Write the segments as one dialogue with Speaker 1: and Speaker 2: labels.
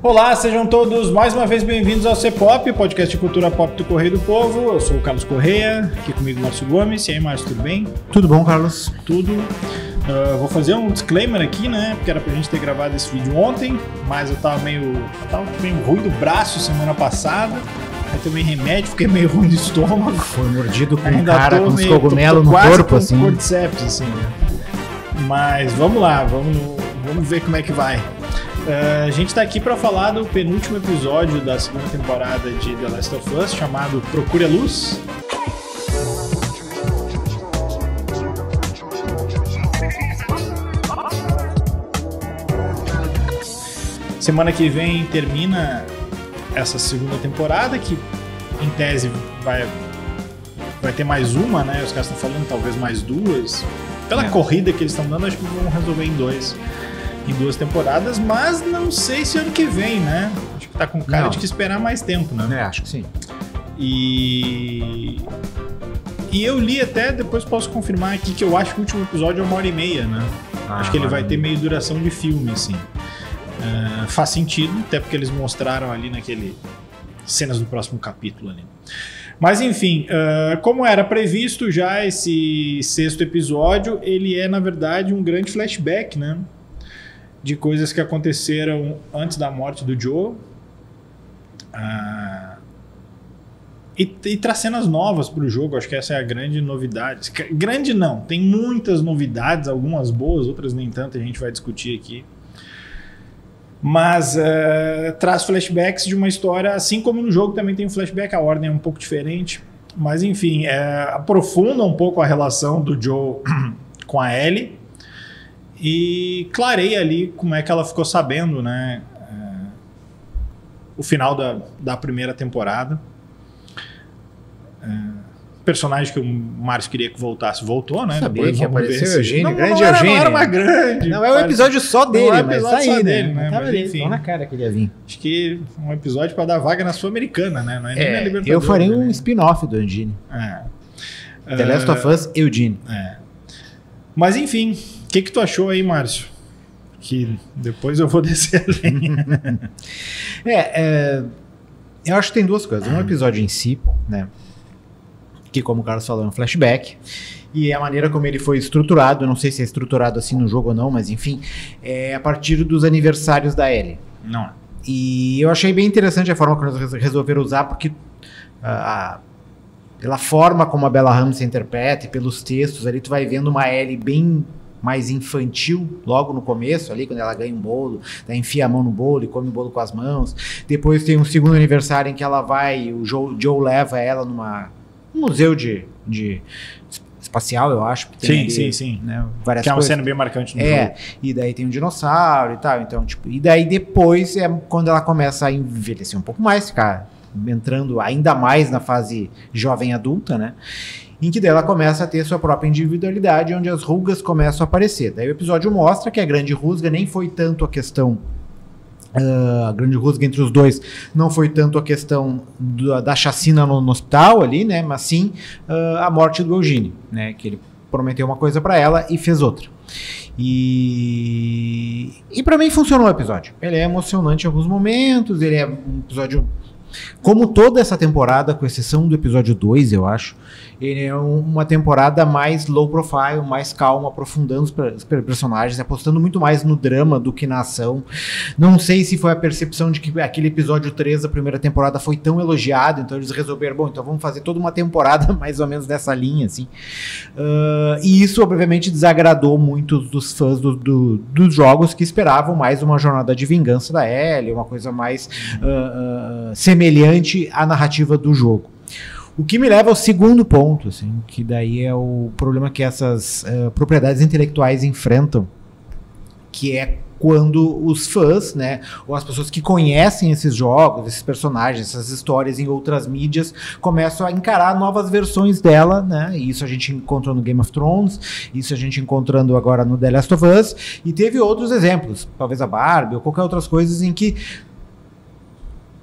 Speaker 1: Olá, sejam todos mais uma vez bem-vindos ao C-Pop, podcast de cultura pop do Correio do Povo. Eu sou o Carlos Correia, aqui comigo Márcio Gomes. E aí, Márcio, tudo bem?
Speaker 2: Tudo bom, Carlos?
Speaker 1: Tudo. Vou fazer um disclaimer aqui, né? Porque era pra gente ter gravado esse vídeo ontem, mas eu tava meio ruim do braço semana passada. Aí tomei remédio, fiquei meio ruim do estômago.
Speaker 2: Foi mordido com um cara com uns cogumelos no corpo, assim.
Speaker 1: Cordyceps, assim, né? Mas vamos lá, vamos ver como é que vai. A gente tá aqui para falar do penúltimo episódio da segunda temporada de The Last of Us, chamado Procure a Luz. Semana que vem termina essa segunda temporada, que em tese vai ter mais uma, né? Os caras estão falando talvez mais duas. Pela corrida que eles estão dando, acho que vão resolver em duas temporadas, mas não sei se ano que vem, né? Acho que tá com cara de que esperar mais tempo, né?
Speaker 2: Acho que sim.
Speaker 1: E eu li até, depois posso confirmar aqui, que eu acho que o último episódio é 1h30, né? Acho que ele vai ter meio duração de filme, assim. Faz sentido, até porque eles mostraram ali naquele cenas do próximo capítulo ali. Mas enfim, como era previsto já, esse sexto episódio, ele é na verdade um grande flashback, né? De coisas que aconteceram antes da morte do Joe. E traz cenas novas para o jogo, acho que essa é a grande novidade. Grande não, tem muitas novidades, algumas boas, outras nem tanto, a gente vai discutir aqui. Mas traz flashbacks de uma história, assim como no jogo também tem um flashback, a ordem é um pouco diferente. Mas enfim, aprofunda um pouco a relação do Joe com a Ellie e clareia ali como é que ela ficou sabendo, né, o final da primeira temporada. Personagem que o Márcio queria que voltasse, voltou, né?
Speaker 2: Sabia que apareceu o Eugênio,
Speaker 1: grande Eugênio. Não era uma grande.
Speaker 2: Não, é um episódio só dele, mas tá aí,
Speaker 1: dele, né?
Speaker 2: Tava ali, enfim, na cara que ele ia vir.
Speaker 1: Acho que um episódio para dar vaga na Sul-Americana, né? Não é nem na Libertadores.
Speaker 2: Eu faria um spin-off do Eugênio. The Last of Us, Eugênio.
Speaker 1: Mas enfim, o que tu achou aí, Márcio? Que depois eu vou descer a linha.
Speaker 2: Eu acho que tem duas coisas. Um episódio em si, né? Que, como o Carlos falou, é um flashback, e a maneira como ele foi estruturado, eu não sei se é estruturado assim no jogo ou não, mas enfim, é a partir dos aniversários da Ellie.
Speaker 1: Não.
Speaker 2: E eu achei bem interessante a forma que eles resolveram usar, porque pela forma como a Bella Ramsey interpreta e pelos textos ali, tu vai vendo uma Ellie bem mais infantil logo no começo ali, quando ela ganha um bolo, daí enfia a mão no bolo e come o bolo com as mãos. Depois tem um segundo aniversário em que ela vai, o Joe leva ela num museu de espacial, eu acho.
Speaker 1: Sim.
Speaker 2: Né, várias
Speaker 1: que é uma
Speaker 2: coisas.
Speaker 1: cena bem marcante no jogo.
Speaker 2: E daí tem um dinossauro e tal. Então, e daí depois é quando ela começa a envelhecer um pouco mais, ficar entrando ainda mais na fase jovem adulta, né? Em que daí ela começa a ter sua própria individualidade, onde as rugas começam a aparecer. Daí o episódio mostra que a grande rusga nem foi tanto a questão. A grande rusga entre os dois não foi tanto a questão da chacina no hospital ali, né, mas sim a morte do Eugênio, né, que ele prometeu uma coisa pra ela e fez outra. E pra mim funcionou o episódio. Ele é emocionante em alguns momentos, ele é um episódio como toda essa temporada, com exceção do episódio 2, eu acho, ele é uma temporada mais low profile, mais calma, aprofundando os personagens, apostando muito mais no drama do que na ação. Não sei se foi a percepção de que aquele episódio 3 da primeira temporada foi tão elogiado, então eles resolveram, bom, então vamos fazer toda uma temporada mais ou menos nessa linha, assim. E isso, obviamente, desagradou muitos dos fãs dos jogos que esperavam mais uma jornada de vingança da Ellie, uma coisa mais semelhante à narrativa do jogo. O que me leva ao segundo ponto, assim, que daí é o problema que essas propriedades intelectuais enfrentam, que é quando os fãs, né, ou as pessoas que conhecem esses jogos, esses personagens, essas histórias em outras mídias, começam a encarar novas versões dela, né, e isso a gente encontrou no Game of Thrones, isso a gente encontrando agora no The Last of Us, e teve outros exemplos, talvez a Barbie ou qualquer outras coisas em que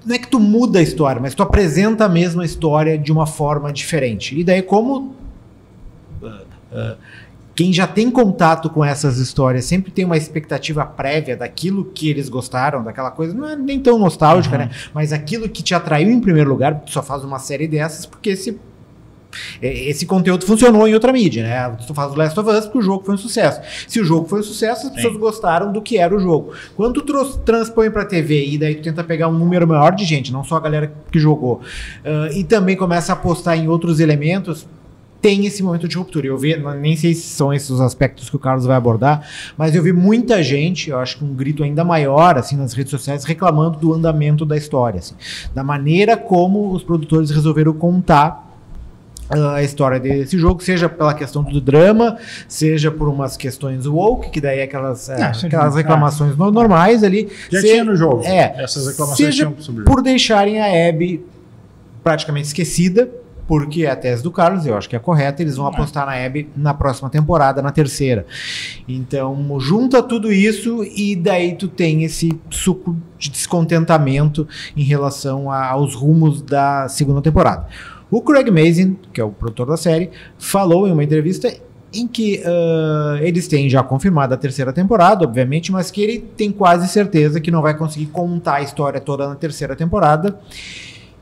Speaker 2: não é que tu muda a história, mas tu apresenta a mesma história de uma forma diferente. E daí como quem já tem contato com essas histórias sempre tem uma expectativa prévia daquilo que eles gostaram, daquela coisa, não é nem tão nostálgica, né? Mas aquilo que te atraiu em primeiro lugar, tu só faz uma série dessas porque esse conteúdo funcionou em outra mídia, né? Tu faz o Last of Us porque o jogo foi um sucesso. Se o jogo foi um sucesso, as pessoas gostaram do que era o jogo. Quando tu transpõe pra TV e daí tu tenta pegar um número maior de gente, não só a galera que jogou, e também começa a apostar em outros elementos, tem esse momento de ruptura. Eu vi, nem sei se são esses os aspectos que o Carlos vai abordar, mas eu vi muita gente, eu acho que um grito ainda maior, assim, nas redes sociais, reclamando do andamento da história, assim, da maneira como os produtores resolveram contar a história desse jogo, seja pela questão do drama, seja por umas questões woke, que daí é aquelas reclamações normais ali.
Speaker 1: Já tinha no jogo.
Speaker 2: Essas reclamações tinham sobre por deixarem a Abby praticamente esquecida, porque é a tese do Carlos, eu acho que é correta, eles vão apostar na Abby na próxima temporada, na terceira. Então, junta tudo isso e daí tu tem esse suco de descontentamento em relação aos rumos da segunda temporada. O Craig Mazin, que é o produtor da série, falou em uma entrevista em que eles têm já confirmado a terceira temporada, obviamente, mas que ele tem quase certeza que não vai conseguir contar a história toda na terceira temporada,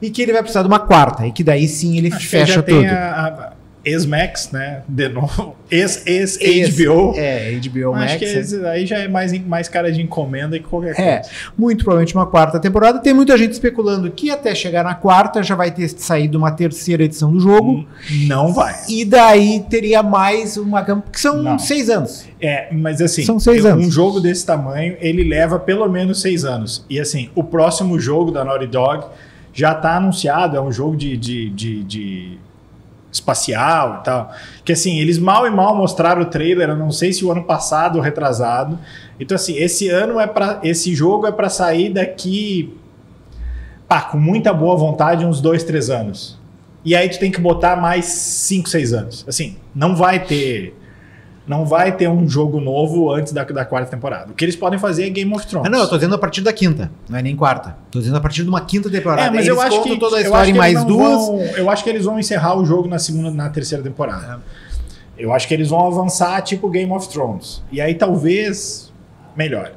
Speaker 2: e que ele vai precisar de uma quarta, e que daí sim ele fecha tudo.
Speaker 1: Tem a ex-Max, né? De novo. Ex-HBO.
Speaker 2: HBO Max.
Speaker 1: Acho que aí já é mais cara de encomenda que qualquer coisa.
Speaker 2: Muito provavelmente uma quarta temporada. Tem muita gente especulando que até chegar na quarta já vai ter saído uma terceira edição do jogo.
Speaker 1: Não vai.
Speaker 2: E daí teria mais uma... que são 6 anos.
Speaker 1: Mas assim,
Speaker 2: são 6 anos.
Speaker 1: Um jogo desse tamanho, ele leva pelo menos 6 anos. E assim, o próximo jogo da Naughty Dog já está anunciado, é um jogo de espacial e tal, que assim, eles mal e mal mostraram o trailer, eu não sei se o ano passado ou retrasado. Então assim, esse jogo é para sair daqui com muita boa vontade uns 2, 3 anos. E aí tu tem que botar mais 5, 6 anos. Assim, não vai ter um jogo novo antes da quarta temporada. O que eles podem fazer é Game of Thrones.
Speaker 2: Não, eu tô dizendo a partir da quinta, não é nem quarta. Tô dizendo a partir de uma quinta temporada.
Speaker 1: Mas eu acho que
Speaker 2: toda a história em mais duas.
Speaker 1: Eu acho que eles vão encerrar o jogo na terceira temporada. Eu acho que eles vão avançar tipo Game of Thrones. E aí talvez melhore.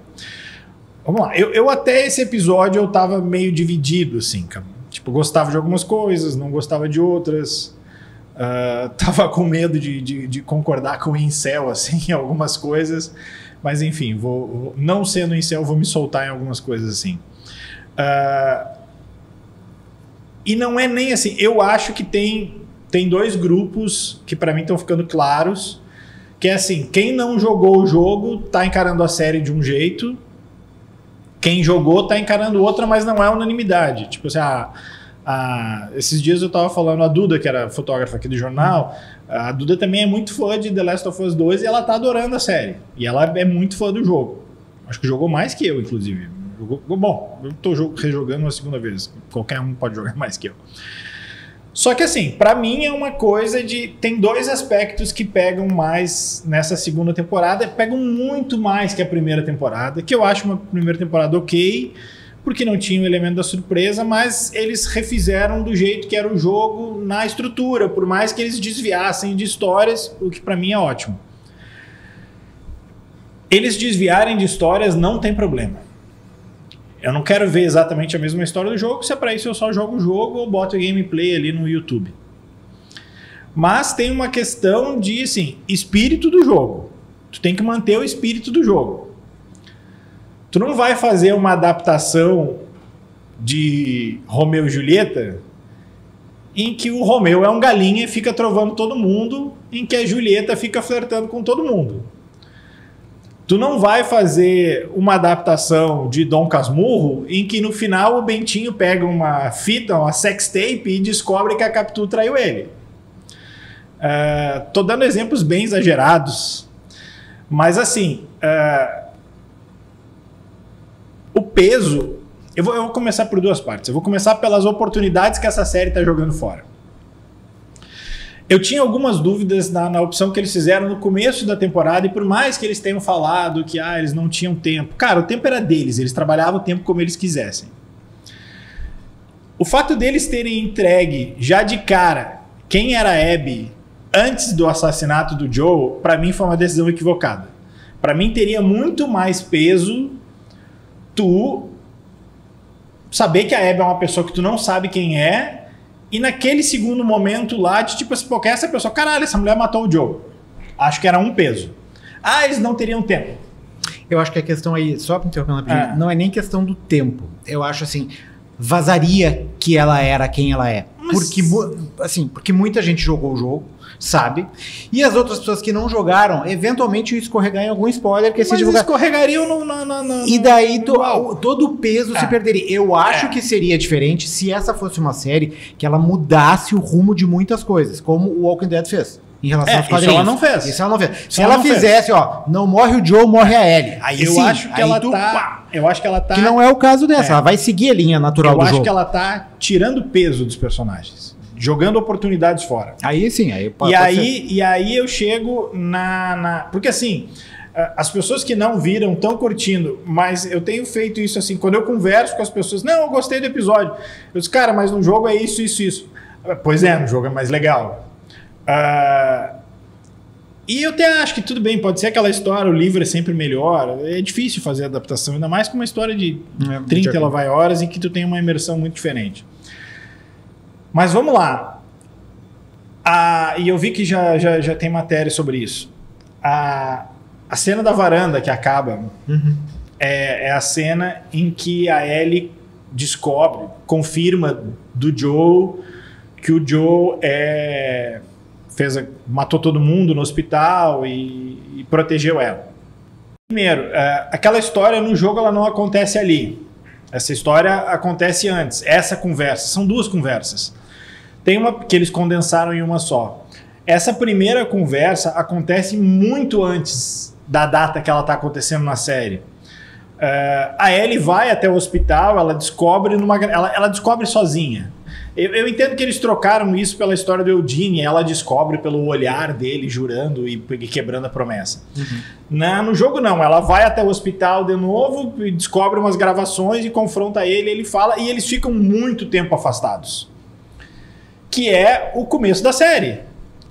Speaker 1: Vamos lá. Eu até esse episódio eu tava meio dividido, assim, cara. Tipo, gostava de algumas coisas, não gostava de outras. Tava com medo de concordar com o incel, assim, em algumas coisas, mas enfim, não sendo incel, vou me soltar em algumas coisas, assim. E não é nem assim, eu acho que tem 2 grupos que para mim estão ficando claros, que é assim, quem não jogou o jogo tá encarando a série de um jeito, quem jogou tá encarando outra, mas não é unanimidade. Tipo assim, esses dias eu tava falando, a Duda, que era fotógrafa aqui do jornal, a Duda também é muito fã de The Last of Us 2 e ela tá adorando a série. E ela é muito fã do jogo. Acho que jogou mais que eu, inclusive. Bom, eu tô rejogando uma segunda vez. Qualquer um pode jogar mais que eu. Só que assim, pra mim é uma coisa tem 2 aspectos que pegam mais nessa segunda temporada. Pegam muito mais que a primeira temporada, que eu acho uma primeira temporada ok, porque não tinha o elemento da surpresa, mas eles refizeram do jeito que era o jogo na estrutura, por mais que eles desviassem de histórias, o que pra mim é ótimo. Eles desviarem de histórias não tem problema. Eu não quero ver exatamente a mesma história do jogo, se é pra isso eu só jogo o jogo ou boto gameplay ali no YouTube. Mas tem uma questão de, assim, espírito do jogo. Tu tem que manter o espírito do jogo. Tu não vai fazer uma adaptação de Romeu e Julieta em que o Romeu é um galinha e fica trovando todo mundo, em que a Julieta fica flertando com todo mundo. Tu não vai fazer uma adaptação de Dom Casmurro em que no final o Bentinho pega uma fita, uma sex tape e descobre que a Capitu traiu ele. Tô dando exemplos bem exagerados, mas assim... o peso... Eu vou começar por 2 partes. Eu vou começar pelas oportunidades que essa série está jogando fora. Eu tinha algumas dúvidas na opção que eles fizeram no começo da temporada, e por mais que eles tenham falado que eles não tinham tempo... Cara, o tempo era deles, eles trabalhavam o tempo como eles quisessem. O fato deles terem entregue já de cara quem era a Abby antes do assassinato do Joe, pra mim foi uma decisão equivocada. Pra mim teria muito mais peso tu saber que a Abby é uma pessoa que tu não sabe quem é, e naquele segundo momento lá de tipo assim, pô, que essa pessoa, caralho, essa mulher matou o Joe. Acho que era um peso. Ah, eles não teriam tempo.
Speaker 2: Eu acho que a questão aí, só para interromper rapidinho, não é nem questão do tempo. Eu acho assim, vazaria que ela era quem ela é.
Speaker 1: Mas...
Speaker 2: Porque muita gente jogou o jogo, sabe? E as outras pessoas que não jogaram, eventualmente iam escorregar em algum spoiler que se divulgar.
Speaker 1: Escorregariam
Speaker 2: E daí todo o peso se perderia. Eu acho que seria diferente se essa fosse uma série que ela mudasse o rumo de muitas coisas, como o Walking Dead fez. Em relação aos quadrinhos.
Speaker 1: Isso ela não fez.
Speaker 2: Isso ela não fez. Se ela fizesse, ó, não morre o Joe, morre a Ellie. Aí
Speaker 1: eu
Speaker 2: sim,
Speaker 1: acho que ela tá. Eu acho que ela tá.
Speaker 2: Que não é o caso dessa. Ela vai seguir a linha natural do jogo.
Speaker 1: Eu acho que ela tá tirando peso dos personagens, jogando oportunidades fora.
Speaker 2: Aí sim, aí
Speaker 1: pode e aí eu chego porque assim, as pessoas que não viram estão curtindo, mas eu tenho feito isso assim, quando eu converso com as pessoas, não, eu gostei do episódio. Eu disse, cara, mas no jogo é isso, isso, isso. Pois é, no jogo é mais legal. E eu até acho que tudo bem, pode ser aquela história, o livro é sempre melhor, é difícil fazer adaptação, ainda mais com uma história de 30 lá vai horas em que tu tem uma imersão muito diferente. Mas vamos lá. E eu vi que já tem matéria sobre isso. A cena da varanda que acaba é a cena em que a Ellie confirma do Joe que o Joe matou todo mundo no hospital e protegeu ela. Primeiro, aquela história no jogo ela não acontece ali. Essa história acontece antes. Essa conversa, são duas conversas. Tem uma que eles condensaram em uma só. Essa primeira conversa acontece muito antes da data que ela está acontecendo na série. A Ellie vai até o hospital, ela descobre ela descobre sozinha. Eu entendo que eles trocaram isso pela história do Eugene, ela descobre pelo olhar dele jurando e quebrando a promessa. No jogo não, ela vai até o hospital de novo, e descobre umas gravações e confronta ele fala, e eles ficam muito tempo afastados. Que é o começo da série,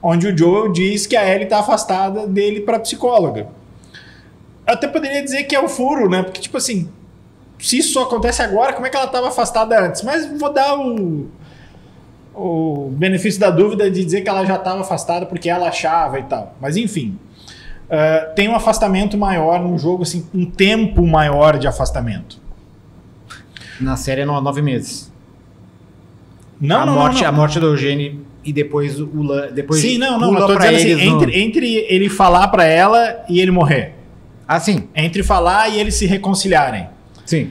Speaker 1: onde o Joel diz que a Ellie está afastada dele para psicóloga. Eu até poderia dizer que é o furo, né? Porque, tipo assim, se isso só acontece agora, como é que ela estava afastada antes? Mas vou dar o benefício da dúvida de dizer que ela já estava afastada porque ela achava e tal. Mas, enfim, tem um afastamento maior no jogo, assim, um tempo maior de afastamento.
Speaker 2: Na série é 9 meses.
Speaker 1: Não.
Speaker 2: A morte do Eugene e depois o Lan.
Speaker 1: Sim, não. Eu tô dizendo assim, entre ele falar pra ela e ele morrer.
Speaker 2: Ah, sim.
Speaker 1: Entre falar e eles se reconciliarem.
Speaker 2: Sim.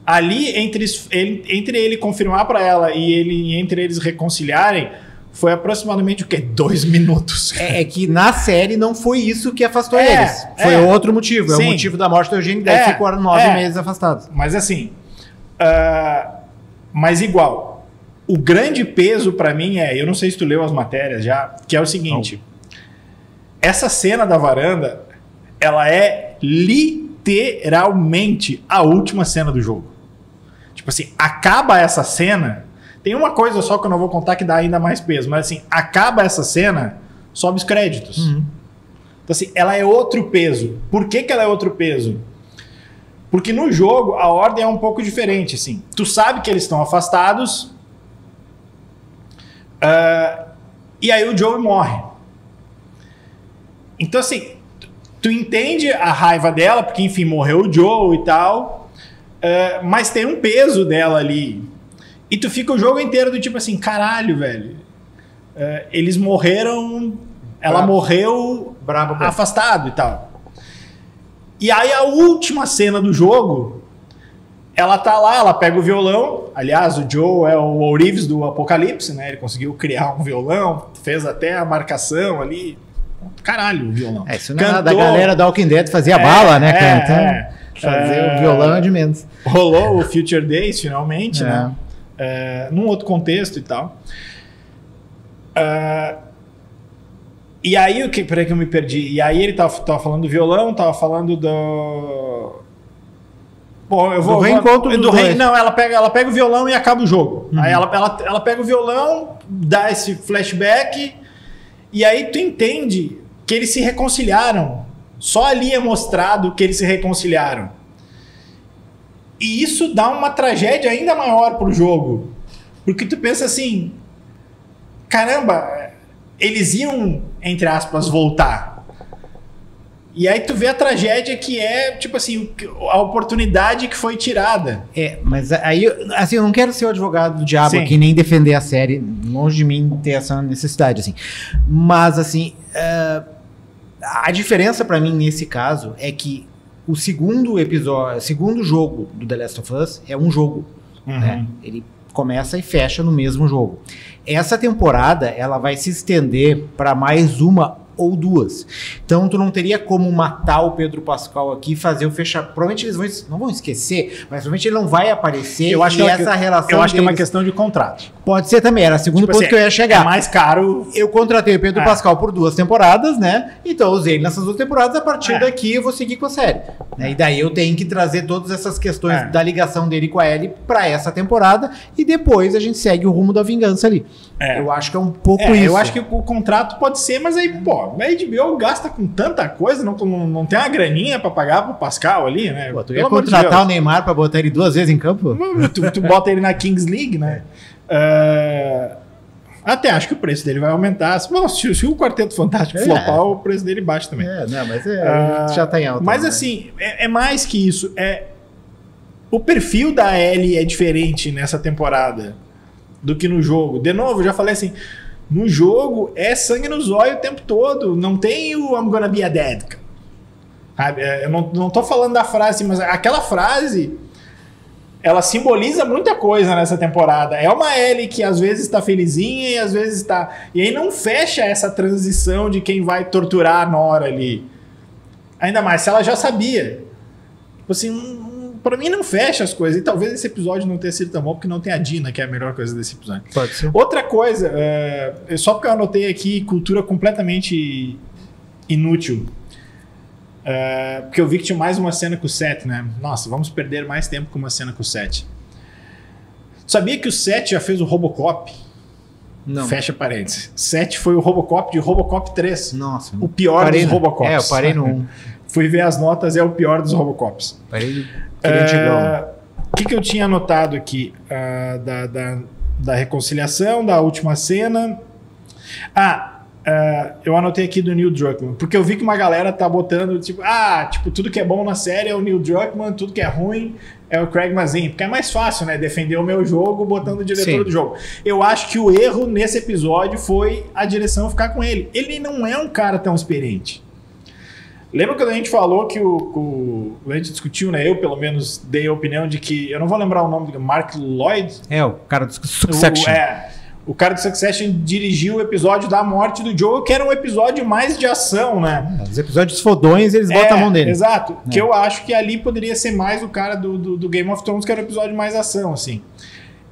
Speaker 1: Ali, entre ele confirmar pra ela e entre eles reconciliarem, foi aproximadamente o quê? 2 minutos.
Speaker 2: É que na série não foi isso que afastou eles. Foi outro motivo.
Speaker 1: Sim.
Speaker 2: É o motivo da morte do Eugene, daí ficou 9 meses afastados.
Speaker 1: Mas assim... Mas igual, o grande peso pra mim eu não sei se tu leu as matérias já, que é o seguinte, essa cena da varanda, ela é literalmente a última cena do jogo. Tipo assim, acaba essa cena, tem uma coisa só que eu não vou contar que dá ainda mais peso, mas assim, acaba essa cena, sobe os créditos. Então assim, ela é outro peso. Por que ela é outro peso? Porque no jogo a ordem é um pouco diferente, assim. Tu sabe que eles estão afastados e aí o Joe morre. Então assim, tu entende a raiva dela, porque enfim, morreu o Joe e tal, mas tem um peso dela ali. E tu fica o jogo inteiro do tipo assim, caralho, velho. Eles morreram, ela morreu afastado e tal. E aí a última cena do jogo, ela tá lá, ela pega o violão. Aliás, o Joe é o ourives do Apocalipse, né? Ele conseguiu criar um violão, fez até a marcação ali. Caralho, o violão.
Speaker 2: Isso não é nada, da galera da Walking Dead fazia bala, né, cara? Então, fazer o violão é de menos.
Speaker 1: Rolou o Future Days, finalmente, né? Num outro contexto e tal. E aí, peraí que eu me perdi. E aí ele tava falando do violão, tava falando Bom, eu vou...
Speaker 2: Do reencontro dos dois.
Speaker 1: Não, ela pega o violão e acaba o jogo. Aí ela pega o violão, dá esse flashback, e aí tu entende que eles se reconciliaram. Só ali é mostrado que eles se reconciliaram. E isso dá uma tragédia ainda maior pro jogo. Porque tu pensa assim, caramba, eles iam, entre aspas, voltar. E aí tu vê a tragédia que é, tipo assim, a oportunidade que foi tirada.
Speaker 2: Mas aí, assim, eu não quero ser o advogado do diabo
Speaker 1: Sim.
Speaker 2: aqui, nem defender a série, longe de mim ter essa necessidade, assim. Mas, assim, a diferença pra mim nesse caso é que o segundo jogo do The Last of Us é um jogo, né? Ele começa e fecha no mesmo jogo. Essa temporada, ela vai se estender para mais uma ou duas. Então tu não teria como matar o Pedro Pascal aqui e fazer o fechar. Provavelmente eles não vão esquecer, mas provavelmente ele não vai aparecer.
Speaker 1: Eu acho que essa relação eu acho que é uma questão de contrato.
Speaker 2: Pode ser também, era o segundo ponto que eu ia chegar.
Speaker 1: É mais caro.
Speaker 2: Eu contratei o Pedro Pascal por 2 temporadas, né? Então eu usei ele nessas 2 temporadas, a partir daqui eu vou seguir com a série. E daí eu tenho que trazer todas essas questões da ligação dele com a Ellie pra essa temporada e depois a gente segue o rumo da vingança ali. Eu acho que é um pouco isso.
Speaker 1: Eu acho que o contrato pode ser, mas aí, pô, a HBO gasta com tanta coisa, não tem uma graninha pra pagar pro Pascal ali, né?
Speaker 2: Pô, tu ia contratar o Neymar pra botar ele 2 vezes em campo?
Speaker 1: Tu bota ele na Kings League, né? Até acho que o preço dele vai aumentar. Bom, se o Quarteto Fantástico flopar, o preço dele baixa também.
Speaker 2: Não, mas já tá em alta.
Speaker 1: Mas assim, é mais que isso. O perfil da Ellie é diferente nessa temporada do que no jogo. De novo, já falei assim, no jogo é sangue no zóio o tempo todo. Não tem o I'm gonna be a dad, cara. Eu não tô falando da frase, mas aquela frase, ela simboliza muita coisa nessa temporada. É uma Ellie que às vezes tá felizinha e às vezes tá... E aí não fecha essa transição de quem vai torturar a Nora ali. Ainda mais se ela já sabia. Tipo assim, pra mim não fecha as coisas. E talvez esse episódio não tenha sido tão bom porque não tem a Dina, que é a melhor coisa desse episódio.
Speaker 2: Pode ser.
Speaker 1: Outra coisa, só porque eu anotei aqui cultura completamente inútil. Porque eu vi que tinha mais uma cena com o Seth, né? Nossa, vamos perder mais tempo com uma cena com o Seth. Sabia que o Seth já fez o Robocop?
Speaker 2: Não.
Speaker 1: Fecha parênteses. Seth foi o Robocop de Robocop 3.
Speaker 2: Nossa.
Speaker 1: O pior dos Robocops.
Speaker 2: Eu parei no 1.
Speaker 1: Fui ver as notas, é o pior dos Robocops.
Speaker 2: Parei
Speaker 1: O que eu tinha anotado aqui? Da reconciliação, da última cena. Eu anotei aqui do Neil Druckmann, porque eu vi que uma galera tá botando, tipo, tudo que é bom na série é o Neil Druckmann, tudo que é ruim é o Craig Mazin, porque é mais fácil, né, defender o meu jogo botando o diretor do jogo. Eu acho que o erro nesse episódio foi a direção ficar com ele. Ele não é um cara tão experiente. Lembra quando a gente falou que a gente discutiu, né? Eu, pelo menos, dei a opinião de que... Eu não vou lembrar o nome do Mark Lloyd.
Speaker 2: O cara do Succession.
Speaker 1: O cara do Succession dirigiu o episódio da morte do Joel, que era um episódio mais de ação, né?
Speaker 2: Os episódios fodões, eles botam a mão dele.
Speaker 1: Exato. Que eu acho que ali poderia ser mais o cara do Game of Thrones, que era um episódio mais ação, assim.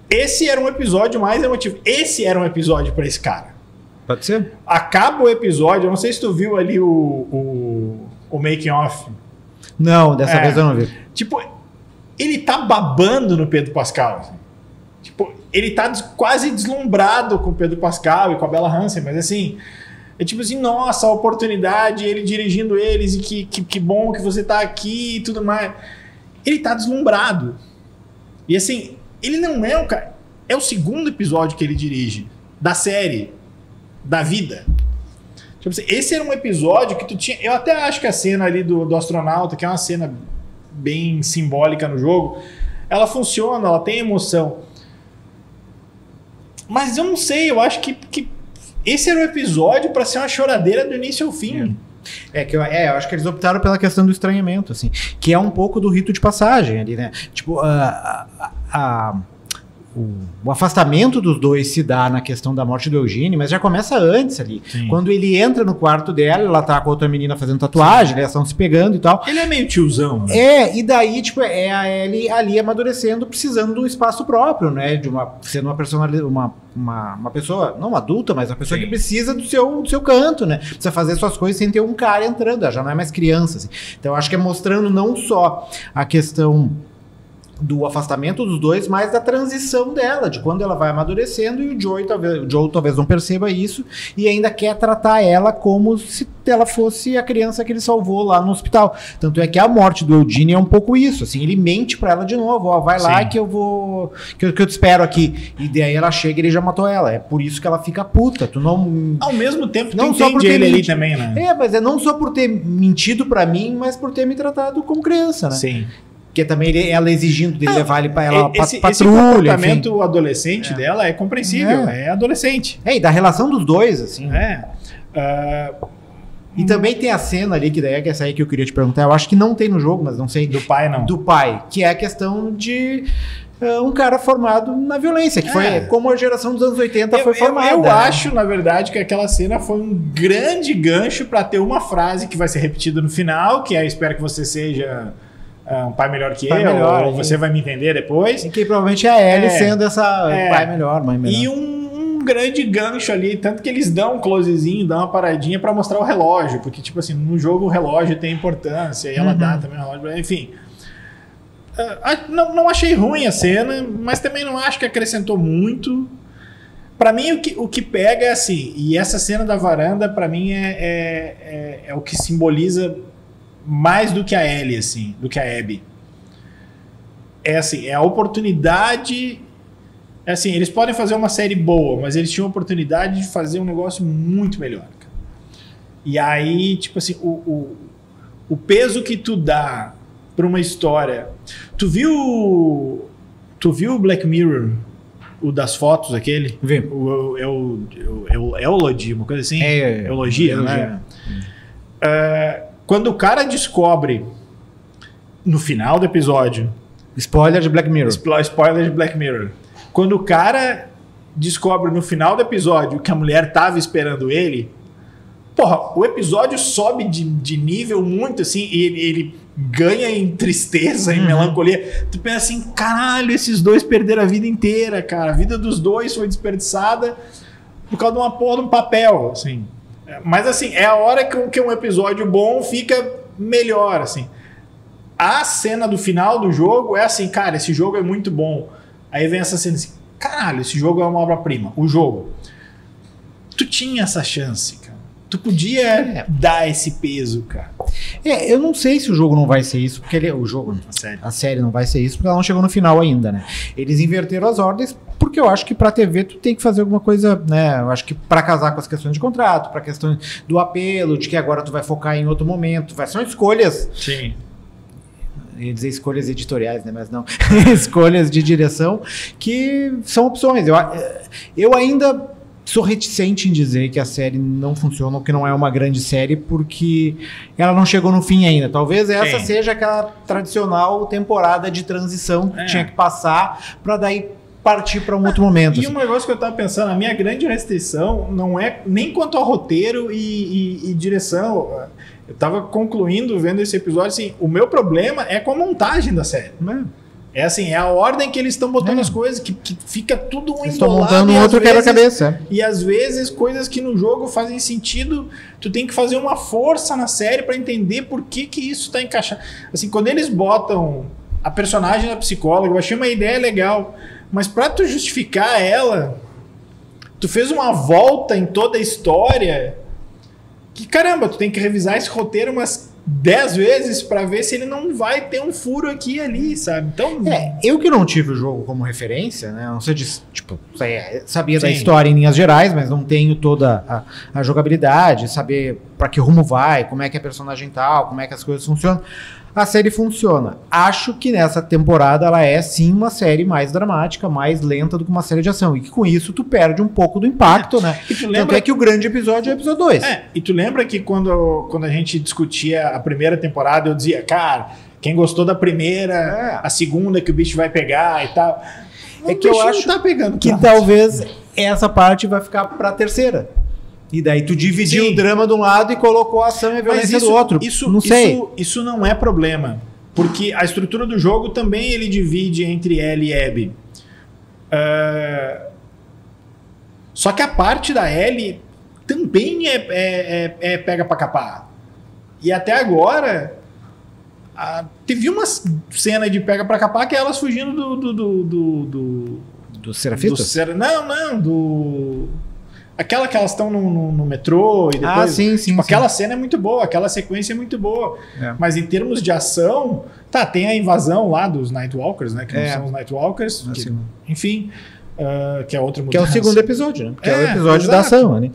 Speaker 1: Esse era um episódio mais emotivo. Esse era um episódio pra esse cara.
Speaker 2: Pode ser?
Speaker 1: Acaba o episódio, eu não sei se tu viu ali o making off.
Speaker 2: Não, dessa vez eu não vi.
Speaker 1: Tipo, ele tá babando no Pedro Pascal. Assim. Tipo, ele tá quase deslumbrado com o Pedro Pascal e com a Bella Hansen, mas assim, é tipo assim, nossa, a oportunidade, ele dirigindo eles e que bom que você tá aqui e tudo mais. Ele tá deslumbrado. E assim, ele não é um cara... É o segundo episódio que ele dirige da série, da vida. Tipo assim, esse era um episódio que tu tinha... Eu até acho que a cena ali do astronauta, que é uma cena bem simbólica no jogo, ela funciona, ela tem emoção. Mas eu não sei, eu acho que esse era o episódio pra ser uma choradeira do início ao fim.
Speaker 2: Eu acho que eles optaram pela questão do estranhamento, assim, que é um pouco do rito de passagem ali, né? Tipo, o afastamento dos dois se dá na questão da morte do Eugene, mas já começa antes ali. Sim. Quando ele entra no quarto dela, ela tá com outra menina fazendo tatuagem, eles estão se pegando e tal.
Speaker 1: Ele é meio tiozão, né?
Speaker 2: E daí, tipo, é a Ellie ali amadurecendo, precisando do espaço próprio, né? Sendo uma personalidade, uma pessoa, não adulta, mas uma pessoa que precisa do seu canto, né? Precisa fazer suas coisas sem ter um cara entrando, ela já não é mais criança, assim. Então, eu acho que é mostrando não só a questão do afastamento dos dois, mas da transição dela, de quando ela vai amadurecendo, e o Joe talvez não perceba isso e ainda quer tratar ela como se ela fosse a criança que ele salvou lá no hospital. Tanto é que a morte do Eugene é um pouco isso, assim, ele mente pra ela de novo, ó, vai lá que eu vou, que eu te espero aqui, e daí ela chega e ele já matou ela, é por isso que ela fica puta, tu não...
Speaker 1: Ao mesmo tempo, tu
Speaker 2: não só por
Speaker 1: entende
Speaker 2: ter
Speaker 1: ele ali
Speaker 2: mentido.
Speaker 1: também, né?
Speaker 2: Mas é não só por ter mentido pra mim, mas por ter me tratado como criança, né?
Speaker 1: Sim.
Speaker 2: Porque também ela exigindo dele levar ele pra ela
Speaker 1: esse
Speaker 2: patrulha,
Speaker 1: comportamento
Speaker 2: enfim.
Speaker 1: adolescente dela é compreensível, é adolescente.
Speaker 2: E da relação dos dois, assim. E também tem a cena ali, que daí é essa aí que eu queria te perguntar, eu acho que não tem no jogo, mas não sei.
Speaker 1: Do pai, não.
Speaker 2: Do pai, que é a questão de um cara formado na violência, que foi como a geração dos anos 80 foi formada.
Speaker 1: Eu acho, na verdade, que aquela cena foi um grande gancho pra ter uma frase que vai ser repetida no final, que é espero que você seja um pai melhor que eu, ou você vai me entender depois.
Speaker 2: E que provavelmente é a Ellie sendo essa pai melhor, mãe melhor.
Speaker 1: E um grande gancho ali, tanto que eles dão um closezinho, dão uma paradinha pra mostrar o relógio, porque tipo assim, no jogo o relógio tem importância, e ela dá também o relógio, enfim. Não achei ruim a cena, mas também não acho que acrescentou muito. Pra mim o que pega é assim, e essa cena da varanda pra mim é o que simboliza mais do que a Ellie, assim, do que a Abby. É assim, é a oportunidade. É assim, eles podem fazer uma série boa, mas eles tinham a oportunidade de fazer um negócio muito melhor, cara. E aí, tipo assim, o peso que tu dá pra uma história. Tu viu o Black Mirror? O das fotos, aquele?
Speaker 2: Vi.
Speaker 1: É o Eulogy, uma coisa assim? Eulogia, né? Quando o cara descobre no final do episódio...
Speaker 2: Spoiler de Black Mirror.
Speaker 1: Spoiler de Black Mirror. Quando o cara descobre no final do episódio que a mulher tava esperando ele, porra, o episódio sobe de nível muito assim, e ele ganha em tristeza, em melancolia. Tu pensa assim, caralho, esses dois perderam a vida inteira, cara. A vida dos dois foi desperdiçada por causa de uma porra de um papel, assim. Mas assim, é a hora que um episódio bom fica melhor, assim. A cena do final do jogo é assim, cara, esse jogo é muito bom. Aí vem essa cena assim, caralho, esse jogo é uma obra-prima. O jogo. Tu tinha essa chance, cara. Tu podia dar esse peso, cara.
Speaker 2: Eu não sei se o jogo não vai ser isso, porque a série não vai ser isso, porque ela não chegou no final ainda, né? Eles inverteram as ordens, porque eu acho que pra TV tu tem que fazer alguma coisa, né? Eu acho que pra casar com as questões de contrato, pra questão do apelo, de que agora tu vai focar em outro momento, são escolhas.
Speaker 1: Sim.
Speaker 2: Eu ia dizer escolhas editoriais, né? Mas não. Escolhas de direção que são opções. Eu ainda sou reticente em dizer que a série não funciona ou que não é uma grande série porque ela não chegou no fim ainda. Talvez essa seja aquela tradicional temporada de transição que tinha que passar para daí partir para um outro momento.
Speaker 1: E um negócio que eu tava pensando, a minha grande restrição não é nem quanto ao roteiro e direção. Eu tava concluindo, vendo esse episódio, assim, o meu problema é com a montagem da série. É assim, é a ordem que eles estão botando as coisas, que fica tudo embolado.
Speaker 2: Estão montando um outro quebra-cabeça.
Speaker 1: E às vezes coisas que no jogo fazem sentido, tu tem que fazer uma força na série pra entender por que isso tá encaixado. Assim, quando eles botam a personagem da psicóloga, eu achei uma ideia legal, mas pra tu justificar ela, tu fez uma volta em toda a história que, caramba, tu tem que revisar esse roteiro umas 10 vezes pra ver se ele não vai ter um furo aqui e ali, sabe? Então...
Speaker 2: eu que não tive o jogo como referência, né? Não sei tipo, sabia da história em linhas gerais, mas não tenho toda a jogabilidade, saber pra que rumo vai, como é que é personagem tal, como é que as coisas funcionam. A série funciona. Acho que nessa temporada ela é sim uma série mais dramática, mais lenta do que uma série de ação. E que com isso tu perde um pouco do impacto, né? Tanto é que o grande episódio é o episódio 2.
Speaker 1: E tu lembra que quando a gente discutia a primeira temporada, eu dizia, cara, quem gostou da primeira, a segunda que o bicho vai pegar e tal.
Speaker 2: É que eu acho
Speaker 1: tá pegando
Speaker 2: que talvez essa parte vai ficar pra terceira. E daí tu dividiu o drama de um lado e colocou a ação e a violência do outro. Não sei.
Speaker 1: Isso não é problema. Porque a estrutura do jogo também ele divide entre Ellie e Abby. Só que a parte da Ellie também é pega pra capar. E até agora, Teve uma cena de pega pra capar que é elas fugindo
Speaker 2: Do Serafitas?
Speaker 1: Aquela que elas estão no metrô e depois...
Speaker 2: sim.
Speaker 1: Aquela cena é muito boa, aquela sequência é muito boa. Mas em termos de ação, tem a invasão lá dos Nightwalkers, né? Que não são os Nightwalkers. Enfim, que é outra mudança.
Speaker 2: Que é o segundo episódio, né? Que é o episódio da ação, né?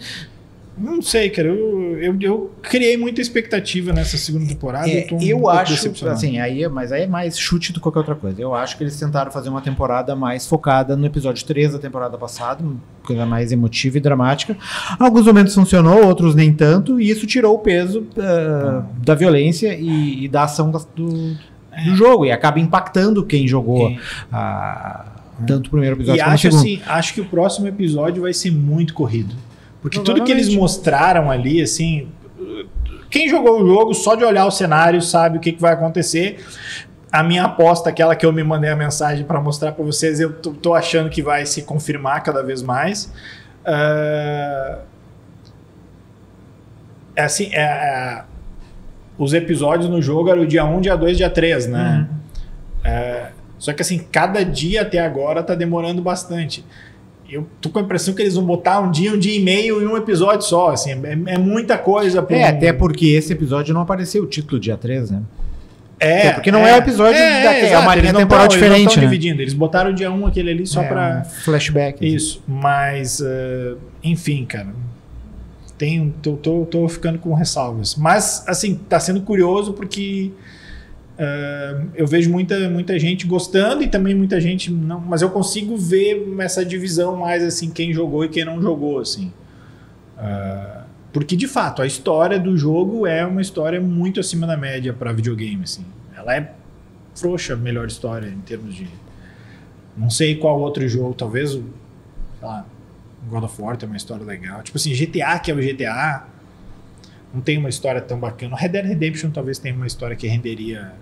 Speaker 1: Não sei, cara. Eu criei muita expectativa nessa segunda temporada.
Speaker 2: Eu acho, assim, mas aí é mais chute do que qualquer outra coisa. Eu acho que eles tentaram fazer uma temporada mais focada no episódio 3 da temporada passada, coisa mais emotiva e dramática. Alguns momentos funcionou, outros nem tanto, e isso tirou o peso da violência e da ação do jogo, e acaba impactando quem jogou tanto o primeiro episódio como o segundo.
Speaker 1: Acho que o próximo episódio vai ser muito corrido. Porque tudo que eles mostraram ali, assim... Quem jogou o jogo, só de olhar o cenário, sabe o que vai acontecer. A minha aposta, aquela que eu me mandei a mensagem para mostrar para vocês, eu tô achando que vai se confirmar cada vez mais. Os episódios no jogo eram o dia 1, dia 2, dia 3, né? Só que assim, cada dia até agora tá demorando bastante. Eu tô com a impressão que eles vão botar um dia e meio em um episódio só, assim, é muita coisa.
Speaker 2: Até porque esse episódio não apareceu o título dia 3, né? Porque não é o episódio é uma linha temporal diferente,
Speaker 1: eles não estão
Speaker 2: né?
Speaker 1: dividindo, eles botaram o dia 1 aquele ali só pra...
Speaker 2: flashback.
Speaker 1: Isso, mas, enfim, cara, tô ficando com ressalvas. Mas, assim, tá sendo curioso porque... eu vejo muita gente gostando e também muita gente não, mas eu consigo ver essa divisão mais assim, quem jogou e quem não jogou, assim. Porque de fato a história do jogo é uma história muito acima da média para videogame, assim. Ela é frouxa a melhor história em termos de, não sei qual outro jogo, talvez sei lá, God of War tem uma história legal, tipo assim, GTA, que é o GTA, não tem uma história tão bacana. Red Dead Redemption talvez tenha uma história que renderia...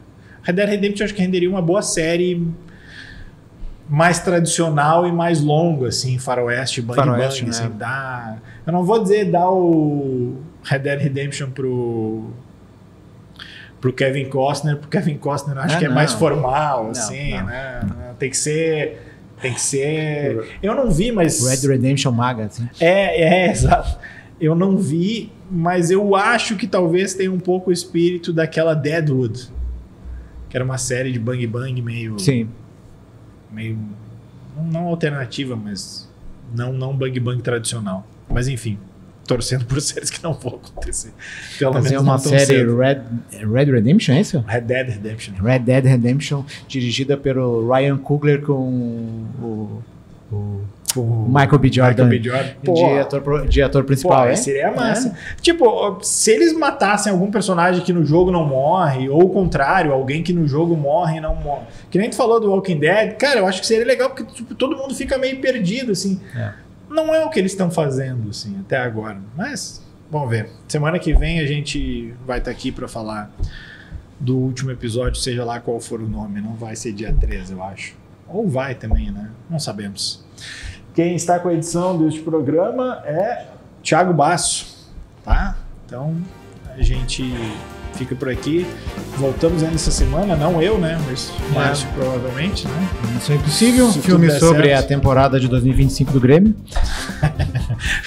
Speaker 1: Red Dead Redemption acho que renderia uma boa série mais tradicional e mais longa, assim, faroeste, bang, né? Assim, eu não vou dizer dar o Red Dead Redemption pro Kevin Costner, porque Kevin Costner eu acho que é mais formal, assim, né? Tem que ser... Eu não vi, mas...
Speaker 2: Red Redemption Maga, assim.
Speaker 1: Exato. Eu não vi, mas eu acho que talvez tenha um pouco o espírito daquela Deadwood, que era uma série de bang bang meio...
Speaker 2: Sim.
Speaker 1: Meio... Não alternativa, mas não bang bang tradicional. Mas enfim, torcendo por séries que não vão acontecer.
Speaker 2: Fazer uma série Red Redemption, é isso?
Speaker 1: Red Dead Redemption.
Speaker 2: Red Dead Redemption, dirigida pelo Ryan Coogler com o Michael B. Jordan, de ator principal.
Speaker 1: Seria massa. Tipo, se eles matassem algum personagem que no jogo não morre, ou o contrário, alguém que no jogo morre e não morre. Que nem tu falou do Walking Dead, cara, eu acho que seria legal, porque tipo, todo mundo fica meio perdido, assim. Não é o que eles estão fazendo, assim, até agora. Mas, vamos ver. Semana que vem a gente vai estar aqui para falar do último episódio, seja lá qual for o nome. Não vai ser dia 13, eu acho. Ou vai também, né? Não sabemos. Quem está com a edição deste programa é Thiago Basso, tá? Então, a gente fica por aqui. Voltamos ainda essa semana, não eu, né? Mas Márcio provavelmente, né?
Speaker 2: Missão Impossível, um filme sobre a temporada de 2025 do Grêmio.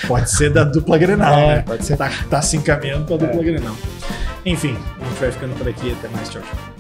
Speaker 1: Pode ser da dupla Grenal, né?
Speaker 2: Pode ser.
Speaker 1: Tá se encaminhando para a dupla Grenal. Enfim, a gente vai ficando por aqui. Até mais, tchau, tchau.